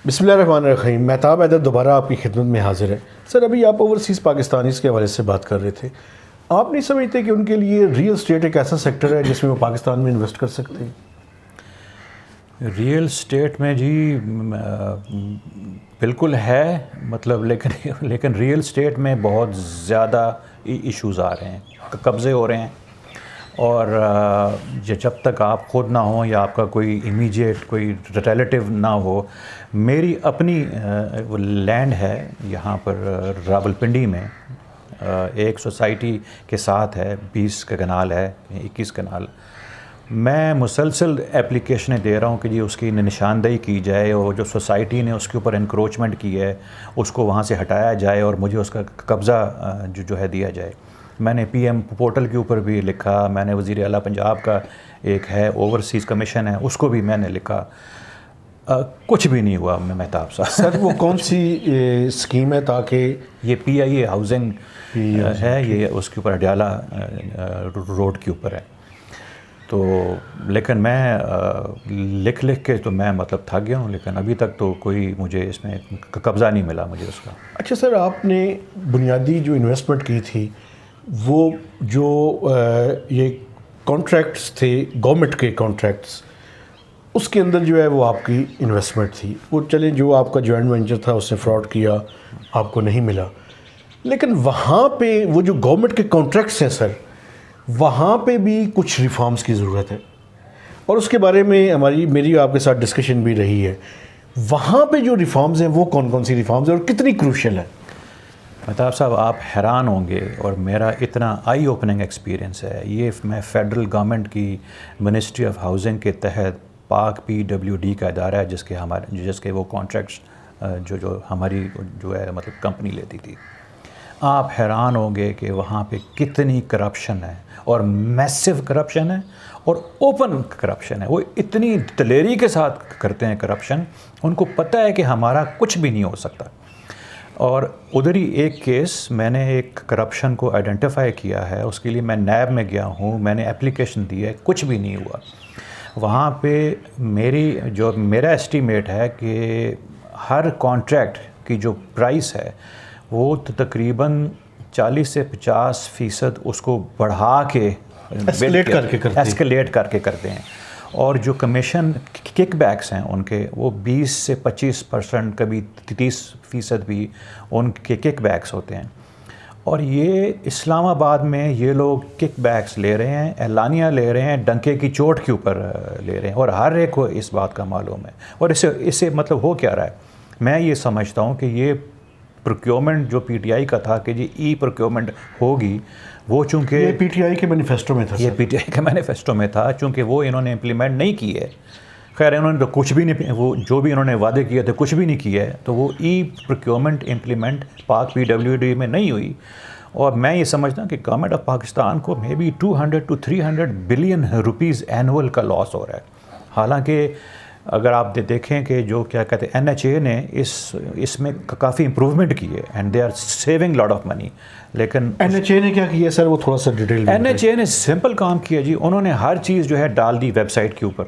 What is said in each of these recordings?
بسم اللہ الرحمن الرحیم. مہتاب حیدر دوبارہ آپ کی خدمت میں حاضر ہے. سر ابھی آپ اوورسیز پاکستانیز کے حوالے سے بات کر رہے تھے. آپ نہیں سمجھتے کہ ان کے لیے ریئل اسٹیٹ ایک ایسا سیکٹر ہے جس میں وہ پاکستان میں انویسٹ کر سکتے ہیں؟ ریئل اسٹیٹ میں جی بالکل ہے، مطلب لیکن ریئل اسٹیٹ میں بہت زیادہ ایشوز آ رہے ہیں، قبضے ہو رہے ہیں، اور جب تک آپ خود نہ ہوں یا آپ کا کوئی امیجیٹ کوئی ریلیٹیو نہ ہو. میری اپنی لینڈ ہے یہاں پر راولپنڈی میں، ایک سوسائٹی کے ساتھ ہے، 20 کنال ہے، 21 کنال. میں مسلسل اپلیکیشنیں دے رہا ہوں کہ جی اس کی نشاندہی کی جائے، اور جو سوسائٹی نے اس کے اوپر انکروچمنٹ کی ہے اس کو وہاں سے ہٹایا جائے اور مجھے اس کا قبضہ جو ہے دیا جائے. میں نے پی ایم پورٹل کے اوپر بھی لکھا، میں نے وزیر اعلیٰ پنجاب کا ایک ہے اوورسیز کمیشن ہے اس کو بھی میں نے لکھا. کچھ بھی نہیں ہوا مہتاب صاحب. سر وہ کون سی اسکیم ہے؟ تاکہ یہ پی آئی اے ہاؤسنگ ہے، یہ اس کے اوپر اڈیالہ روڈ کے اوپر ہے. تو لیکن میں لکھ کے تو میں مطلب تھک گیا ہوں، لیکن ابھی تک تو کوئی مجھے اس میں قبضہ نہیں ملا مجھے اس کا. اچھا سر، آپ نے بنیادی جو انویسٹمنٹ کی تھی وہ جو یہ کانٹریکٹس تھے گورنمنٹ کے کانٹریکٹس، اس کے اندر جو ہے وہ آپ کی انویسٹمنٹ تھی. وہ چلیں جو آپ کا جوائنٹ وینچر تھا اس نے فراڈ کیا، آپ کو نہیں ملا. لیکن وہاں پہ وہ جو گورنمنٹ کے کانٹریکٹس ہیں سر، وہاں پہ بھی کچھ ریفارمز کی ضرورت ہے، اور اس کے بارے میں میری آپ کے ساتھ ڈسکشن بھی رہی ہے. وہاں پہ جو ریفارمز ہیں وہ کون کون سی ریفارمز ہیں اور کتنی کروشل ہے؟ مہتاب صاحب آپ حیران ہوں گے، اور میرا اتنا آئی اوپننگ ایکسپیرینس ہے. یہ میں فیڈرل گورنمنٹ کی منسٹری آف ہاؤسنگ کے تحت پاک PWD کا ادارہ ہے جس کے وہ کانٹریکٹس جو ہماری جو ہے مطلب کمپنی لیتی تھی. آپ حیران ہوں گے کہ وہاں پہ کتنی کرپشن ہے، اور میسو کرپشن ہے، اور اوپن کرپشن ہے. وہ اتنی دلیری کے ساتھ کرتے ہیں کرپشن، ان کو پتہ ہے کہ ہمارا کچھ بھی نہیں ہو سکتا. اور ادھر ہی ایک کیس میں نے ایک کرپشن کو آئیڈینٹیفائی کیا ہے، اس کے لیے میں نیب میں گیا ہوں، میں نے اپلیکیشن دی ہے، کچھ بھی نہیں ہوا. وہاں پہ میرا ایسٹیمیٹ ہے کہ ہر کانٹریکٹ کی جو پرائس ہے وہ تقریباً 40 سے 50% اس کو بڑھا کے ایسکلیٹ کر کے کرتے ہیں. اور جو کمیشن کک بیکس ہیں ان کے، وہ 20 سے 25%، کبھی 30% بھی ان کے کک بیکس ہوتے ہیں. اور یہ اسلام آباد میں یہ لوگ کک بیکس لے رہے ہیں، اعلانیہ لے رہے ہیں، ڈنکے کی چوٹ کے اوپر لے رہے ہیں، اور ہر ایک کو اس بات کا معلوم ہے. اور اس سے مطلب ہو کیا رہا ہے؟ میں یہ سمجھتا ہوں کہ یہ پروکیورمنٹ جو پی ٹی آئی کا تھا کہ جی ای پروکیورمنٹ ہوگی، وہ چونکہ یہ پی ٹی آئی کے مینیفیسٹو میں تھا، یہ پی ٹی آئی کے مینیفیسٹو میں تھا، چونکہ وہ انہوں نے امپلیمنٹ نہیں کی ہے. خیر انہوں نے تو کچھ بھی نہیں، وہ جو بھی انہوں نے وعدے کیے تھے کچھ بھی نہیں کیا ہے. تو وہ ای پروکیورمنٹ امپلیمنٹ پاک PWD میں نہیں ہوئی. اور میں یہ سمجھتا ہوں کہ گورنمنٹ آف پاکستان کو may be 200 to 300 billion rupees annual کا لاس ہو رہا ہے. حالانکہ اگر آپ دیکھیں کہ جو کیا کہتے ہیں NHA نے اس میں کافی امپروومنٹ کی ہے، and they are saving lot of money. لیکن NHA نے کیا کیا سر؟ وہ تھوڑا سا ڈیٹیل میں. NHA نے سمپل کام کیا جی، انہوں نے ہر چیز جو ہے ڈال دی ویب سائٹ کے اوپر.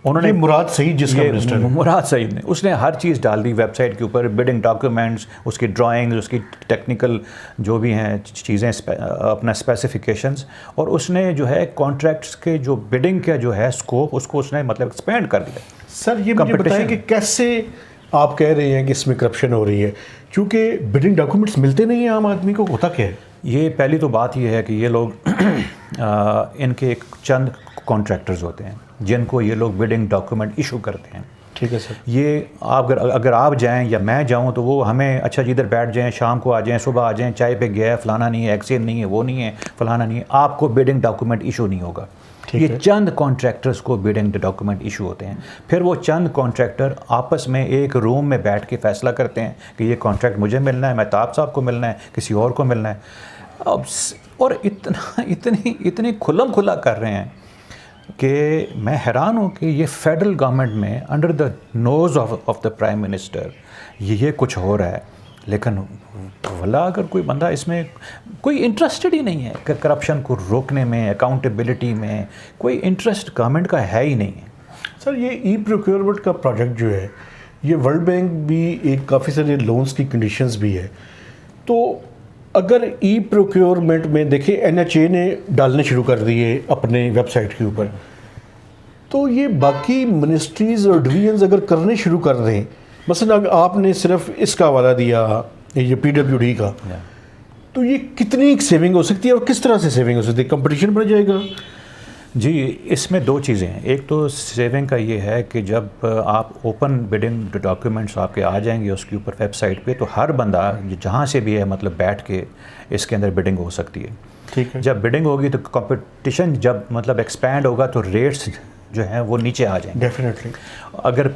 انہوں نے مراد صحیح جس کا منسٹر ہے، مراد صحیح نے اس نے ہر چیز ڈال دی ویب سائٹ کے اوپر، بڈنگ ڈاکیومنٹس، اس کی ڈرائنگز، اس کی ٹیکنیکل جو بھی ہیں چیزیں، اپنا اسپیسیفیکیشنز. اور اس نے جو ہے کانٹریکٹس کے جو بڈنگ کا جو ہے اسکوپ، اس کو اس نے مطلب ایکسپینڈ کر دیا. سر یہ مجھے بتائیں کہ کیسے آپ کہہ رہے ہیں کہ اس میں کرپشن ہو رہی ہے؟ چونکہ بڈنگ ڈاکیومنٹس ملتے نہیں ہیں عام آدمی کو، ہوتا کیا ہے؟ یہ پہلی تو بات یہ ہے کہ یہ لوگ ان کے ایک چند کانٹریکٹرز ہوتے ہیں جن کو یہ لوگ بڈنگ ڈاکیومنٹ ایشو کرتے ہیں. ٹھیک ہے سر. یہ اگر آپ جائیں یا میں جاؤں تو وہ ہمیں اچھا جی ادھر بیٹھ جائیں، شام کو آ جائیں، صبح آ جائیں، چائے پہ گیا ہے، فلانا نہیں ہے، ایکسچینج نہیں ہے، وہ نہیں ہے، فلانا نہیں ہے، آپ کو بڈنگ ڈاکیومنٹ ایشو نہیں ہوگا. یہ چند کانٹریکٹرز کو بڈنگ ڈاکیومنٹ ایشو ہوتے ہیں. پھر وہ چند کانٹریکٹر آپس میں ایک روم میں بیٹھ کے فیصلہ کرتے ہیں کہ یہ کانٹریکٹ مجھے ملنا ہے، مہتاب صاحب کو ملنا ہے، کسی اور کو ملنا ہے. اور اتنے کھلم کھلا کر رہے ہیں کہ میں حیران ہوں کہ یہ فیڈرل گورنمنٹ میں under the nose of the prime minister یہ کچھ ہو رہا ہے. لیکن واللہ اگر کوئی بندہ اس میں کوئی انٹرسٹڈ ہی نہیں ہے کہ کرپشن کو روکنے میں، اکاؤنٹیبلٹی میں کوئی انٹرسٹ گورنمنٹ کا ہے ہی نہیں ہے. سر یہ ای پروکیورمنٹ کا پروجیکٹ جو ہے یہ ورلڈ بینک بھی ایک کافی سارے لونز کی کنڈیشنز بھی ہے. تو اگر ای پروکیورمنٹ میں دیکھیں NHA نے ڈالنے شروع کر دیے اپنے ویب سائٹ کے اوپر, تو یہ باقی منسٹریز اور ڈویژنز اگر کرنے شروع کر دیں, مثلا اگر آپ نے صرف اس کا حوالہ دیا یہ PWD کا, تو یہ کتنی سیونگ ہو سکتی ہے اور کس طرح سے سیونگ ہو سکتی ہے؟ کمپٹیشن بڑھ جائے گا؟ جی, اس میں 2 چیزیں ہیں. ایک تو سیونگ کا یہ ہے کہ جب آپ اوپن بڈنگ ڈاکیومنٹس آپ کے آ جائیں گے اس کے اوپر ویب سائٹ پہ, تو ہر بندہ جہاں سے بھی ہے مطلب بیٹھ کے اس کے اندر بڈنگ ہو سکتی ہے. ٹھیک ہے. جب بڈنگ ہوگی تو کمپٹیشن جب مطلب ایکسپینڈ ہوگا تو ریٹس جو ہیں وہ نیچے آ جائیں گے. ڈیفینیٹلی. اگر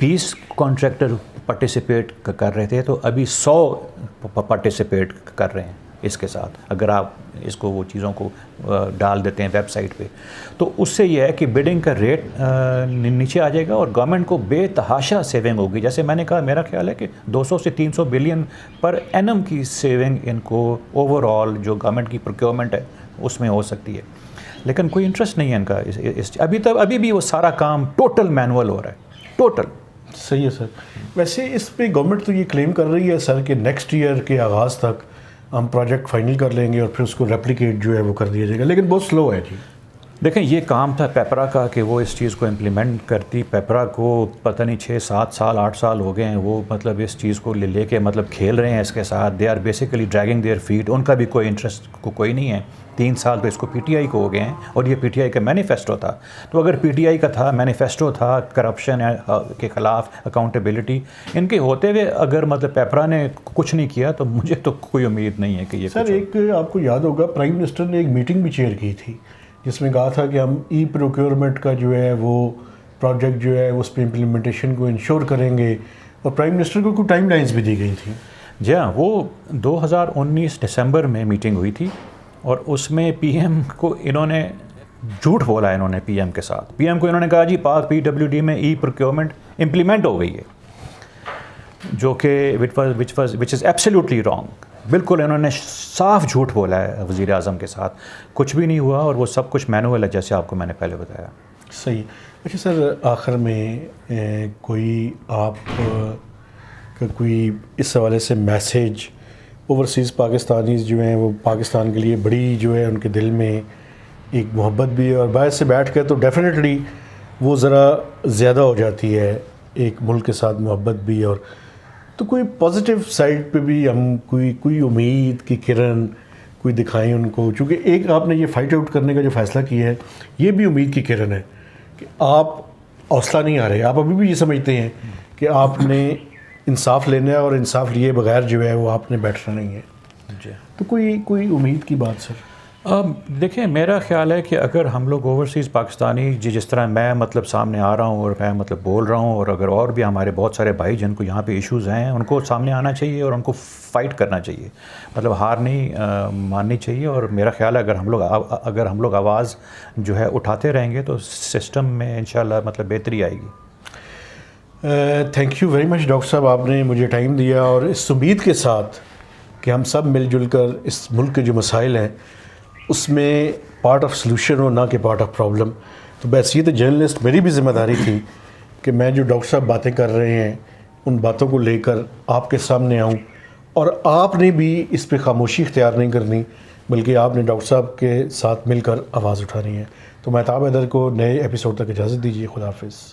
20 کانٹریکٹر پارٹیسپیٹ کر رہے تھے تو ابھی 100 پارٹیسپیٹ کر رہے ہیں اس کے ساتھ. اگر آپ اس کو وہ چیزوں کو ڈال دیتے ہیں ویب سائٹ پہ, تو اس سے یہ ہے کہ بڈنگ کا ریٹ نیچے آ جائے گا اور گورنمنٹ کو بے تحاشا سیونگ ہوگی. جیسے میں نے کہا, میرا خیال ہے کہ 200 سے 300 بلین پر اینم کی سیونگ ان کو اوور آل جو گورنمنٹ کی پروکیورمنٹ ہے اس میں ہو سکتی ہے. لیکن کوئی انٹرسٹ نہیں ہے ان کا ابھی بھی وہ سارا کام ٹوٹل مینول ہو رہا ہے, ٹوٹل. صحیح ہے سر. ویسے اس پہ گورنمنٹ تو یہ کلیم کر رہی ہے سر کہ نیکسٹ ایئر کے آغاز تک ہم پروجیکٹ فائنل کر لیں گے اور پھر اس کو ریپلیکیٹ جو ہے وہ کر دیا جائے گا, لیکن بہت سلو ہے جی. دیکھیں, یہ کام تھا پیپرا کا کہ وہ اس چیز کو امپلیمنٹ کرتی. پیپرا کو پتہ نہیں 6-7 سال 8 سال ہو گئے ہیں وہ مطلب اس چیز کو لے کے مطلب کھیل رہے ہیں اس کے ساتھ. They are basically dragging their feet. ان کا بھی کوئی انٹرسٹ کوئی نہیں ہے. 3 سال تو اس کو PTI کو ہو گئے ہیں اور یہ PTI کا مینیفیسٹو تھا. تو اگر PTI کا تھا, مینیفیسٹو تھا کرپشن کے خلاف, اکاؤنٹیبلٹی, ان کے ہوتے ہوئے اگر مطلب پیپرا نے کچھ نہیں کیا تو مجھے تو کوئی امید نہیں ہے کہ یہ سر. ایک آپ کو یاد ہوگا پرائم منسٹر نے ایک میٹنگ بھی چیئر کی تھی جس میں کہا تھا کہ ہم ای پروکیورمنٹ کا جو ہے وہ پروجیکٹ جو ہے اس پہ امپلیمنٹیشن کو انشور کریں گے, اور پرائم منسٹر کو کوئی ٹائم لائنز بھی دی گئی تھیں. جی ہاں, وہ 2019 دسمبر میں میٹنگ ہوئی تھی اور اس میں PM کو انہوں نے جھوٹ بولا. انہوں نے PM کے ساتھ, PM کو انہوں نے کہا جی پاک PWD میں ای پروکیورمنٹ امپلیمنٹ ہو گئی ہے, جو کہ وچ از ایبسلیوٹلی رانگ. بالکل انہوں نے صاف جھوٹ بولا ہے وزیر اعظم کے ساتھ. کچھ بھی نہیں ہوا اور وہ سب کچھ مینول ہے جیسے آپ کو میں نے پہلے بتایا. صحیح. اچھا سر, آخر میں کوئی آپ کا کوئی اس حوالے سے میسیج اوورسیز پاکستانیز جو ہیں وہ پاکستان کے لیے بڑی جو ہے ان کے دل میں ایک محبت بھی ہے, اور باہر سے بیٹھ کے تو ڈیفینیٹلی وہ ذرا زیادہ ہو جاتی ہے ایک ملک کے ساتھ محبت بھی, اور تو کوئی پازیٹیو سائڈ پہ بھی ہم کوئی امید کی کرن کوئی دکھائیں ان کو, چونکہ ایک آپ نے یہ فائٹ آؤٹ کرنے کا جو فیصلہ کیا ہے یہ بھی امید کی کرن ہے کہ آپ حوصلہ نہیں آ رہے, آپ ابھی بھی یہ سمجھتے ہیں کہ آپ نے انصاف لینا ہے اور انصاف لیے بغیر جو ہے وہ آپ نے بیٹھنا نہیں ہے. جی, تو کوئی امید کی بات سر؟ دیکھیں, میرا خیال ہے کہ اگر ہم لوگ اوورسیز پاکستانی جس طرح میں مطلب سامنے آ رہا ہوں اور میں مطلب بول رہا ہوں, اور اگر اور بھی ہمارے بہت سارے بھائی جن کو یہاں پہ ایشوز ہیں ان کو سامنے آنا چاہیے اور ان کو فائٹ کرنا چاہیے, مطلب ہار نہیں ماننی چاہیے. اور میرا خیال ہے اگر ہم لوگ آواز جو ہے اٹھاتے رہیں گے تو سسٹم میں انشاءاللہ مطلب بہتری آئے گی. Thank you very much doctor صاحب, آپ نے مجھے ٹائم دیا, اور اس امید کے ساتھ کہ ہم سب مل جل کر اس ملک کے جو مسائل ہیں اس میں پارٹ آف سلوشن ہو, نہ کہ پارٹ آف پرابلم. تو بحیثیت جرنلسٹ میری بھی ذمہ داری تھی کہ میں جو ڈاکٹر صاحب باتیں کر رہے ہیں ان باتوں کو لے کر آپ کے سامنے آؤں, اور آپ نے بھی اس پہ خاموشی اختیار نہیں کرنی بلکہ آپ نے ڈاکٹر صاحب کے ساتھ مل کر آواز اٹھانی ہے. تو مہتاب حیدر کو نئے ایپیسوڈ تک اجازت دیجیے. خدا حافظ.